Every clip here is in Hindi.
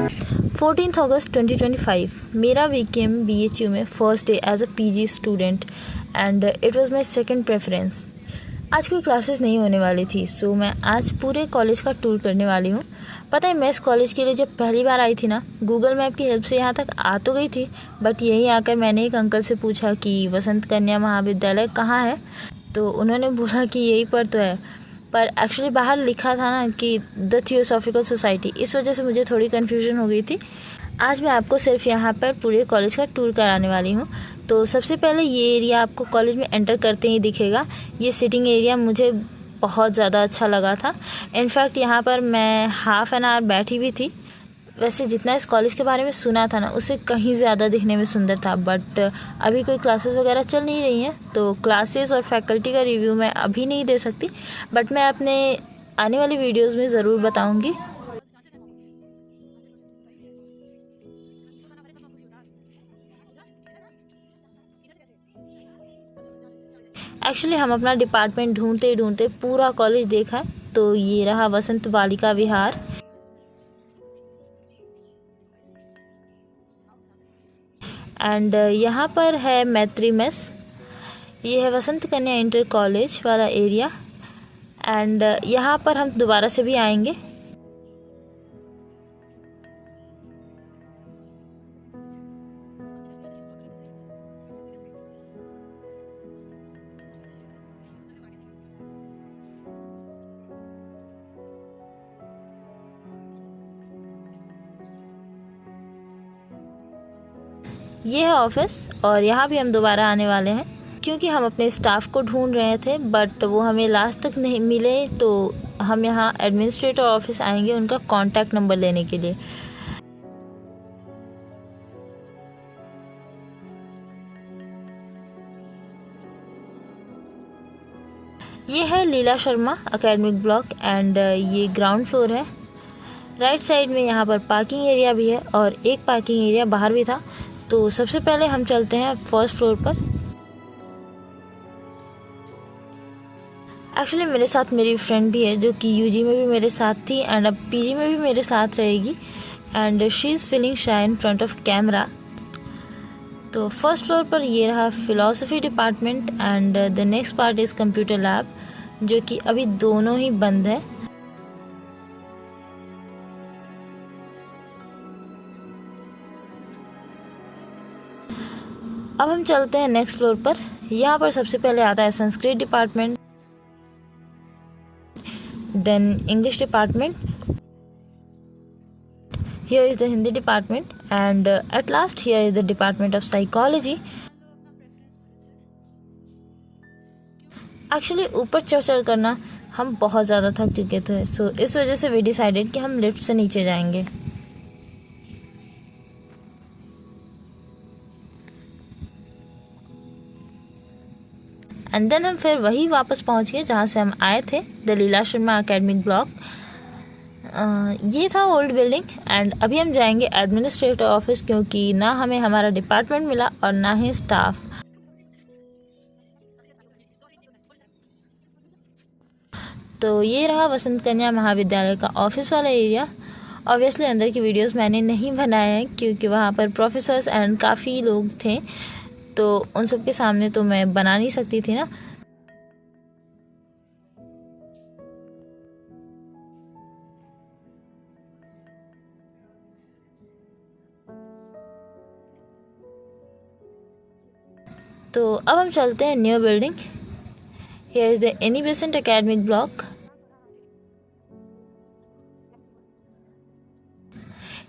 14th August 2025 मेरा BKM BHU में first day as a PG student and it was my second preference. आज कोई क्लासेस नहीं होने वाली थी, सो मैं आज पूरे कॉलेज का टूर करने वाली हूँ। पता है, मैं इस कॉलेज के लिए जब पहली बार आई थी ना, गूगल मैप की हेल्प से यहाँ तक आ तो गई थी, बट यहीं आकर मैंने एक अंकल से पूछा कि वसंत कन्या महाविद्यालय कहाँ है, तो उन्होंने बोला कि यहीं पर तो है, पर एक्चुअली बाहर लिखा था ना कि द थियोसॉफिकल सोसाइटी। इस वजह से मुझे थोड़ी कन्फ्यूजन हो गई थी। आज मैं आपको सिर्फ यहाँ पर पूरे कॉलेज का टूर कराने वाली हूँ। तो सबसे पहले ये एरिया आपको कॉलेज में एंटर करते ही दिखेगा। ये सिटिंग एरिया मुझे बहुत ज़्यादा अच्छा लगा था। इनफैक्ट यहाँ पर मैं हाफ एन आवर बैठी भी थी। वैसे जितना इस कॉलेज के बारे में सुना था ना, उससे कहीं ज़्यादा दिखने में सुंदर था, बट अभी कोई क्लासेस वगैरह चल नहीं रही हैं, तो क्लासेस और फैकल्टी का रिव्यू मैं अभी नहीं दे सकती, बट मैं अपने आने वाली वीडियोस में ज़रूर बताऊंगी। एक्चुअली हम अपना डिपार्टमेंट ढूंढते ढूंढते पूरा कॉलेज देखा है, तो ये रहा वसंत बालिका विहार। एंड यहाँ पर है मैत्री मेस। ये है वसंत कन्या इंटर कॉलेज वाला एरिया। एंड यहाँ पर हम दोबारा से भी आएंगे। ये है ऑफिस और यहाँ भी हम दोबारा आने वाले हैं, क्योंकि हम अपने स्टाफ को ढूंढ रहे थे बट वो हमें लास्ट तक नहीं मिले, तो हम यहाँ एडमिनिस्ट्रेटर ऑफिस आएंगे उनका कॉन्टैक्ट नंबर लेने के लिए। ये है लीला शर्मा एकेडमिक ब्लॉक एंड ये ग्राउंड फ्लोर है। राइट साइड में यहाँ पर पार्किंग एरिया भी है और एक पार्किंग एरिया बाहर भी था। तो सबसे पहले हम चलते हैं फर्स्ट फ्लोर पर। एक्चुअली मेरे साथ मेरी फ्रेंड भी है जो कि यूजी में भी मेरे साथ थी एंड अब पीजी में भी मेरे साथ रहेगी, and she is feeling shy in front of camera. तो फर्स्ट फ्लोर पर ये रहा philosophy department and the next part is computer lab, जो कि अभी दोनों ही बंद है। अब हम चलते हैं नेक्स्ट फ्लोर पर। यहाँ पर सबसे पहले आता है Sanskrit department, then English department, here is the Hindi department, and at last here is the department of psychology. Actually ऊपर चढ़ करना हम बहुत ज़्यादा थक चुके थे, सो इस वजह से वी डिसाइडेड कि हम लिफ्ट से नीचे जाएंगे। एंड देन हम फिर वही वापस पहुंच गए जहाँ से हम आए थे, the Leela Sharma academic block. ये था ओल्ड बिल्डिंग एंड अभी हम जाएंगे एडमिनिस्ट्रेटर ऑफिस, क्योंकि ना हमें हमारा डिपार्टमेंट मिला और ना ही स्टाफ। तो ये रहा वसंत कन्या महाविद्यालय का ऑफिस वाला एरिया। ऑब्वियसली अंदर की वीडियोस मैंने नहीं बनाए हैं क्योंकि वहाँ पर प्रोफेसर्स एंड काफ़ी लोग थे, तो उन सब के सामने तो मैं बना नहीं सकती थी ना। तो अब हम चलते हैं new building. Here is the Annie Besant academic block.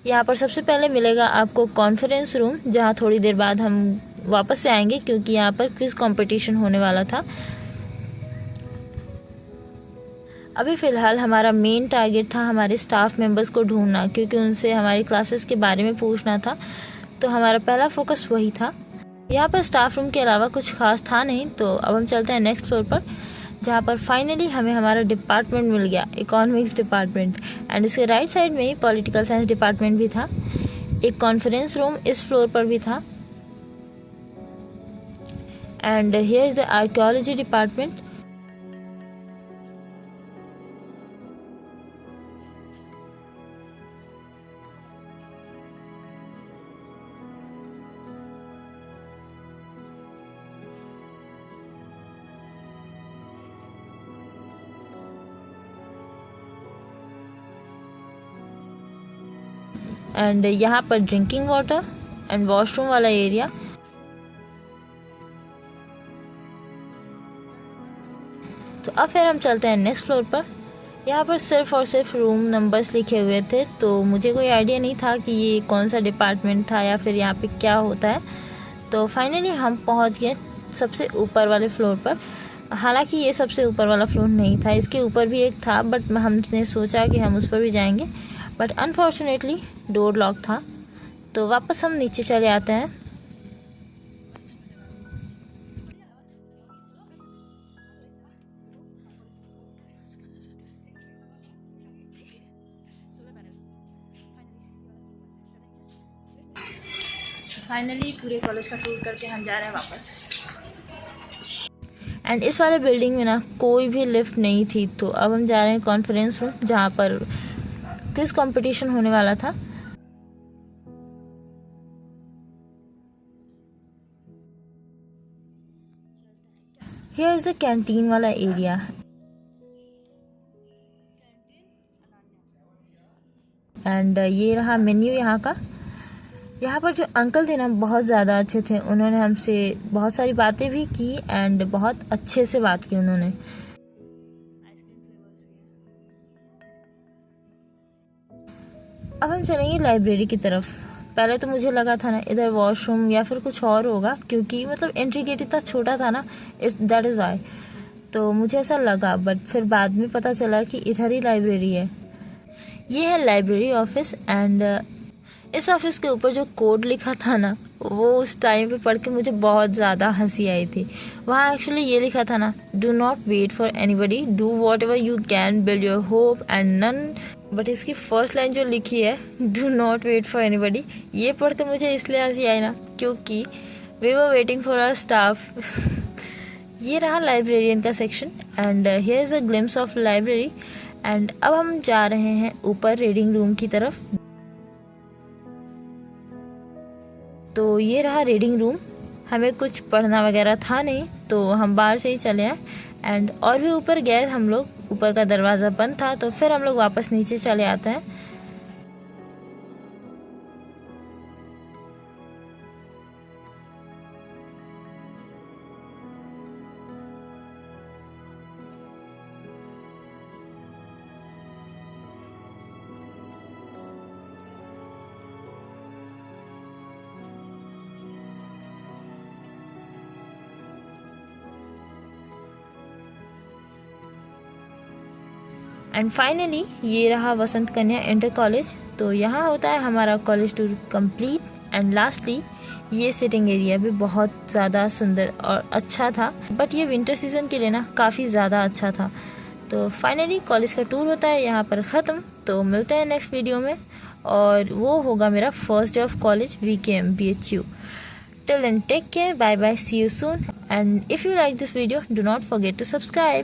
यहाँ पर सबसे पहले मिलेगा आपको कॉन्फ्रेंस रूम, जहाँ थोड़ी देर बाद हम वापस से आएंगे क्योंकि यहाँ पर क्विज कंपटीशन होने वाला था। अभी फ़िलहाल हमारा मेन टारगेट था हमारे स्टाफ मेंबर्स को ढूंढना, क्योंकि उनसे हमारी क्लासेस के बारे में पूछना था, तो हमारा पहला फोकस वही था। यहाँ पर स्टाफ रूम के अलावा कुछ खास था नहीं। तो अब हम चलते हैं नेक्स्ट फ्लोर पर, जहाँ पर फाइनली हमें हमारा डिपार्टमेंट मिल गया, इकोनॉमिक्स डिपार्टमेंट, एंड इसके राइट साइड में ही पॉलिटिकल साइंस डिपार्टमेंट भी था। एक कॉन्फ्रेंस रूम इस फ्लोर पर भी था, and here is the archaeology department. And यहाँ पर ड्रिंकिंग वाटर एंड वॉशरूम वाला एरिया। तो अब फिर हम चलते हैं नेक्स्ट फ्लोर पर। यहाँ पर सिर्फ और सिर्फ रूम नंबर्स लिखे हुए थे, तो मुझे कोई आइडिया नहीं था कि ये कौन सा डिपार्टमेंट था या फिर यहाँ पे क्या होता है। तो फाइनली हम पहुँच गए सबसे ऊपर वाले फ्लोर पर। हालांकि ये सबसे ऊपर वाला फ्लोर नहीं था, इसके ऊपर भी एक था, बट हमने सोचा कि हम उस पर भी जाएंगे, बट अनफॉर्चुनेटली डोर लॉक था। तो वापस हम नीचे चले आते हैं। फाइनली पूरे कॉलेज का टूर करके हम जा रहे हैं वापस। एंड इस वाले बिल्डिंग में ना कोई भी लिफ्ट नहीं थी, तो अब हम जा रहे हैं कॉन्फ्रेंस रूम, जहाँ पर क्विज कंपटीशन होने वाला था। हियर इज द कैंटीन वाला एरिया। एंड ये रहा मेन्यू यहाँ का। यहाँ पर जो अंकल थे ना बहुत ज़्यादा अच्छे थे, उन्होंने हमसे बहुत सारी बातें भी की एंड बहुत अच्छे से बात की उन्होंने। अब हम चलेंगे लाइब्रेरी की तरफ। पहले तो मुझे लगा था ना इधर वॉशरूम या फिर कुछ और होगा, क्योंकि मतलब एंट्री गेट इतना छोटा था ना, दैट इज़ वाई। तो मुझे ऐसा लगा, बट फिर बाद में पता चला कि इधर ही लाइब्रेरी है। ये है लाइब्रेरी ऑफिस। एंड इस ऑफिस के ऊपर जो कोड लिखा था ना, वो उस टाइम पे पढ़ के मुझे बहुत ज़्यादा हंसी आई थी। वहाँ एक्चुअली ये लिखा था ना, do not wait for anybody, do whatever you can, build your hope and none. But इसकी फर्स्ट लाइन जो लिखी है, do not wait for anybody, ये पढ़ के मुझे इसलिए हंसी आई ना क्योंकि we were waiting for our staff. ये रहा लाइब्रेरियन का section and here is a glimpse of library. And अब हम जा रहे हैं ऊपर रीडिंग रूम की तरफ। तो ये रहा रीडिंग रूम। हमें कुछ पढ़ना वगैरह था नहीं, तो हम बाहर से ही चले आए। एंड और भी ऊपर गए हम लोग, ऊपर का दरवाज़ा बंद था, तो फिर हम लोग वापस नीचे चले आते हैं। एंड फाइनली ये रहा वसंत कन्या इंटर कॉलेज। तो यहाँ होता है हमारा college tour complete. And lastly ये सिटिंग एरिया भी बहुत ज़्यादा सुंदर और अच्छा था, बट ये विंटर सीजन के लिए ना काफ़ी ज़्यादा अच्छा था। तो फाइनली कॉलेज का टूर होता है यहाँ पर ख़त्म। तो मिलते हैं नेक्स्ट वीडियो में, और वो होगा मेरा first day of college VKM BHU। Till then, take care, bye bye, see you soon, and if you like this video, do not forget to subscribe.